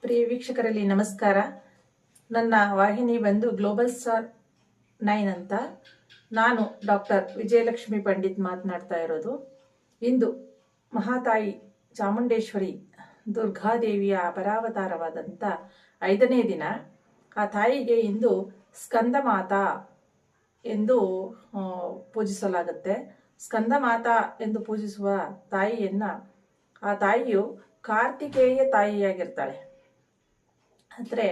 ಪ್ರಿಯ ವೀಕ್ಷಕರಲ್ಲಿ ನಮಸ್ಕಾರ. ನನ್ನ ವಾಹಿನಿ ಬಂದು ಗ್ಲೋಬಲ್ ಸ್ಟಾರ್ 9 ಅಂತ. ನಾನು ಡಾಕ್ಟರ್ ವಿಜಯಲಕ್ಷ್ಮಿ ಪಂಡಿತ್ ಮಾತನಾಡ್ತಾ ಇರೋದು. ಇಂದು ಮಹಾತಾಯಿ ಚಾಮುಂಡೇಶ್ವರಿ ದುರ್ಗಾದೇವಿಯ ಅಪರಾವತಾರವಾದಂಥ 5ನೇ ದಿನ. ಆ ತಾಯಿಗೆ ಇಂದು ಸ್ಕಂದ ಮಾತಾ ಎಂದು ಪೂಜಿಸಲಾಗುತ್ತೆ. ಸ್ಕಂದ ಮಾತಾ ಎಂದು ಪೂಜಿಸುವ ತಾಯಿಯನ್ನ, ಆ ತಾಯಿಯು ಕಾರ್ತಿಕೇಯ ತಾಯಿಯಾಗಿರ್ತಾಳೆ. ಅಂದರೆ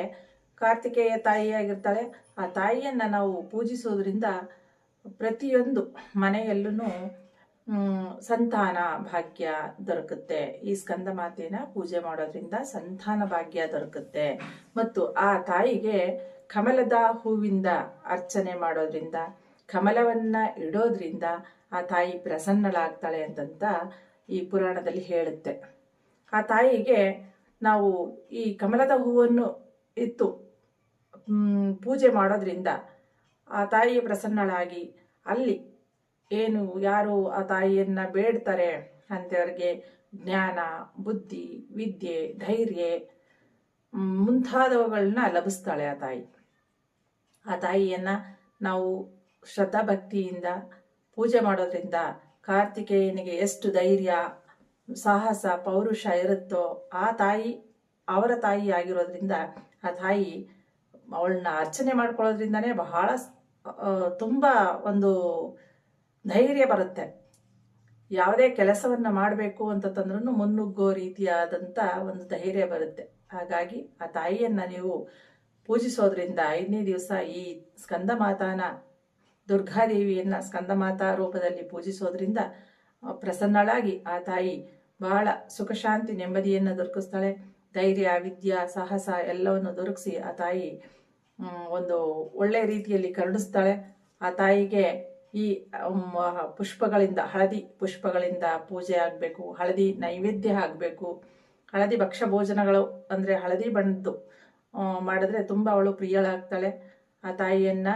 ಕಾರ್ತಿಕೇಯ ತಾಯಿಯಾಗಿರ್ತಾಳೆ. ಆ ತಾಯಿಯನ್ನ ನಾವು ಪೂಜಿಸೋದ್ರಿಂದ ಪ್ರತಿಯೊಂದು ಮನೆಯಲ್ಲೂ ಸಂತಾನ ಭಾಗ್ಯ ದೊರಕುತ್ತೆ. ಈ ಸ್ಕಂದ ಮಾತೆನ ಪೂಜೆ ಮಾಡೋದ್ರಿಂದ ಸಂತಾನ ಭಾಗ್ಯ ದೊರಕುತ್ತೆ. ಮತ್ತು ಆ ತಾಯಿಗೆ ಕಮಲದ ಹೂವಿಂದ ಅರ್ಚನೆ ಮಾಡೋದ್ರಿಂದ, ಕಮಲವನ್ನ ಇಡೋದ್ರಿಂದ ಆ ತಾಯಿ ಪ್ರಸನ್ನಳಾಗ್ತಾಳೆ ಅಂತಂತ ಈ ಪುರಾಣದಲ್ಲಿ ಹೇಳುತ್ತೆ. ಆ ತಾಯಿಗೆ ನಾವು ಈ ಕಮಲದ ಹೂವನ್ನು ಇತ್ತು ಪೂಜೆ ಮಾಡೋದ್ರಿಂದ ಆ ತಾಯಿ ಪ್ರಸನ್ನಳಾಗಿ, ಅಲ್ಲಿ ಏನು ಯಾರು ಆ ತಾಯಿಯನ್ನ ಬೇಡ್ತಾರೆ ಅಂತವ್ರಿಗೆ ಜ್ಞಾನ, ಬುದ್ಧಿ, ವಿದ್ಯೆ, ಧೈರ್ಯ ಮುಂತಾದವುಗಳನ್ನ ಲಭಿಸ್ತಾಳೆ ಆ ತಾಯಿ. ಆ ತಾಯಿಯನ್ನ ನಾವು ಶ್ರದ್ಧಾಭಕ್ತಿಯಿಂದ ಪೂಜೆ ಮಾಡೋದ್ರಿಂದ ಕಾರ್ತಿಕೇಯನಿಗೆ ಎಷ್ಟು ಧೈರ್ಯ, ಸಾಹಸ, ಪೌರುಷ ಇರುತ್ತೋ ಆ ತಾಯಿ ಅವರ ತಾಯಿ ಆಗಿರೋದ್ರಿಂದ ಆ ತಾಯಿ ಅವಳನ್ನ ಅರ್ಚನೆ ಮಾಡ್ಕೊಳ್ಳೋದ್ರಿಂದನೇ ಬಹಳ ತುಂಬ ಒಂದು ಧೈರ್ಯ ಬರುತ್ತೆ. ಯಾವುದೇ ಕೆಲಸವನ್ನ ಮಾಡಬೇಕು ಅಂತಂದ್ರೂ ಮುನ್ನುಗ್ಗೋ ರೀತಿಯಾದಂಥ ಒಂದು ಧೈರ್ಯ ಬರುತ್ತೆ. ಹಾಗಾಗಿ ಆ ತಾಯಿಯನ್ನ ನೀವು ಪೂಜಿಸೋದ್ರಿಂದ 5ನೇ ದಿವಸ ಈ ಸ್ಕಂದ ಮಾತಾನ, ದುರ್ಗಾದೇವಿಯನ್ನ ಸ್ಕಂದ ಮಾತಾ ರೂಪದಲ್ಲಿ ಪೂಜಿಸೋದ್ರಿಂದ ಪ್ರಸನ್ನಳಾಗಿ ಆ ತಾಯಿ ಬಹಳ ಸುಖ, ಶಾಂತಿ, ನೆಮ್ಮದಿಯನ್ನು ದೊರಕಿಸ್ತಾಳೆ. ಧೈರ್ಯ, ವಿದ್ಯಾ, ಸಾಹಸ ಎಲ್ಲವನ್ನು ದೊರಕಿಸಿ ಆ ತಾಯಿ ಒಂದು ಒಳ್ಳೆ ರೀತಿಯಲ್ಲಿ ಕರುಣಿಸ್ತಾಳೆ. ಆ ತಾಯಿಗೆ ಈ ಪುಷ್ಪಗಳಿಂದ, ಹಳದಿ ಪುಷ್ಪಗಳಿಂದ ಪೂಜೆ ಆಗಬೇಕು, ಹಳದಿ ನೈವೇದ್ಯ ಆಗಬೇಕು. ಹಳದಿ ಭಕ್ಷ್ಯ ಭೋಜನಗಳು ಅಂದರೆ ಹಳದಿ ಬಣ್ಣದ್ದು ಮಾಡಿದ್ರೆ ತುಂಬ ಅವಳು ಪ್ರಿಯಳಾಗ್ತಾಳೆ. ಆ ತಾಯಿಯನ್ನ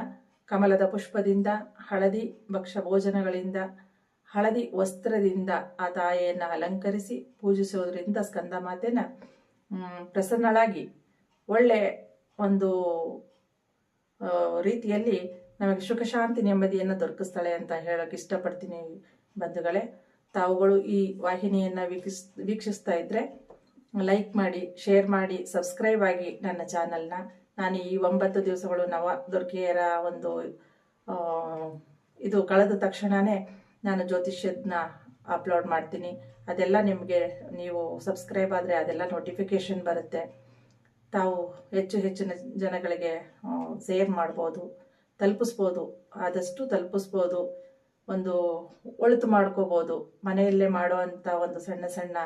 ಕಮಲದ ಪುಷ್ಪದಿಂದ, ಹಳದಿ ಭಕ್ಷ್ಯ ಭೋಜನಗಳಿಂದ, ಹಳದಿ ವಸ್ತ್ರದಿಂದ ಆ ತಾಯಿಯನ್ನು ಅಲಂಕರಿಸಿ ಪೂಜಿಸೋದ್ರಿಂದ ಸ್ಕಂದ ಮಾತೆನ ಪ್ರಸನ್ನಳಾಗಿ ಒಳ್ಳೆ ಒಂದು ರೀತಿಯಲ್ಲಿ ನಮಗೆ ಸುಖ, ಶಾಂತಿ, ನೆಮ್ಮದಿಯನ್ನು ದೊರಕಿಸ್ತಾಳೆ ಅಂತ ಹೇಳೋಕೆ ಇಷ್ಟಪಡ್ತೀನಿ ಬಂಧುಗಳೇ. ತಾವುಗಳು ಈ ವಾಹಿನಿಯನ್ನು ವೀಕ್ಷಿಸ್ತಾ ಇದ್ರೆ ಲೈಕ್ ಮಾಡಿ, ಶೇರ್ ಮಾಡಿ, ಸಬ್ಸ್ಕ್ರೈಬ್ ಆಗಿ ನನ್ನ ಚಾನಲ್ನ. ನಾನು ಈ 9 ದಿವಸಗಳು ನವ ದುರ್ಗೆಯರ ಒಂದು ಇದು ಕಳೆದ ತಕ್ಷಣವೇ ನಾನು ಜ್ಯೋತಿಷ್ಯದನ್ನ ಅಪ್ಲೋಡ್ ಮಾಡ್ತೀನಿ. ಅದೆಲ್ಲ ನಿಮಗೆ, ನೀವು ಸಬ್ಸ್ಕ್ರೈಬ್ ಆದರೆ ಅದೆಲ್ಲ ನೋಟಿಫಿಕೇಶನ್ ಬರುತ್ತೆ. ತಾವು ಹೆಚ್ಚಿನ ಜನಗಳಿಗೆ ಶೇರ್ ಮಾಡ್ಬೋದು, ತಲುಪಿಸ್ಬೋದು, ಆದಷ್ಟು ತಲುಪಿಸ್ಬೋದು. ಒಂದು ಒಳಿತು ಮಾಡ್ಕೋಬೋದು. ಮನೆಯಲ್ಲೇ ಮಾಡುವಂಥ ಒಂದು ಸಣ್ಣ ಸಣ್ಣ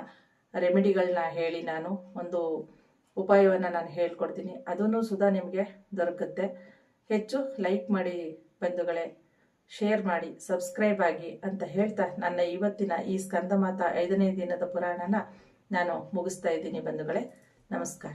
ರೆಮಿಡಿಗಳನ್ನ ಹೇಳಿ ನಾನು ಒಂದು ಉಪಾಯವನ್ನು ನಾನು ಹೇಳ್ಕೊಡ್ತೀನಿ. ಅದನ್ನು ಸುಧಾ ನಿಮಗೆ ದೊರಕುತ್ತೆ. ಹೆಚ್ಚು ಲೈಕ್ ಮಾಡಿ ಬಂಧುಗಳೇ, ಶೇರ್ ಮಾಡಿ, ಸಬ್ಸ್ಕ್ರೈಬ್ ಆಗಿ ಅಂತ ಹೇಳ್ತಾ ನನ್ನ ಇವತ್ತಿನ ಈ ಸ್ಕಂದ ಮಾತಾ 5ನೇ ದಿನದ ಪುರಾಣನ ನಾನು ಮುಗಿಸ್ತಾ ಇದ್ದೀನಿ ಬಂಧುಗಳೇ. ನಮಸ್ಕಾರ.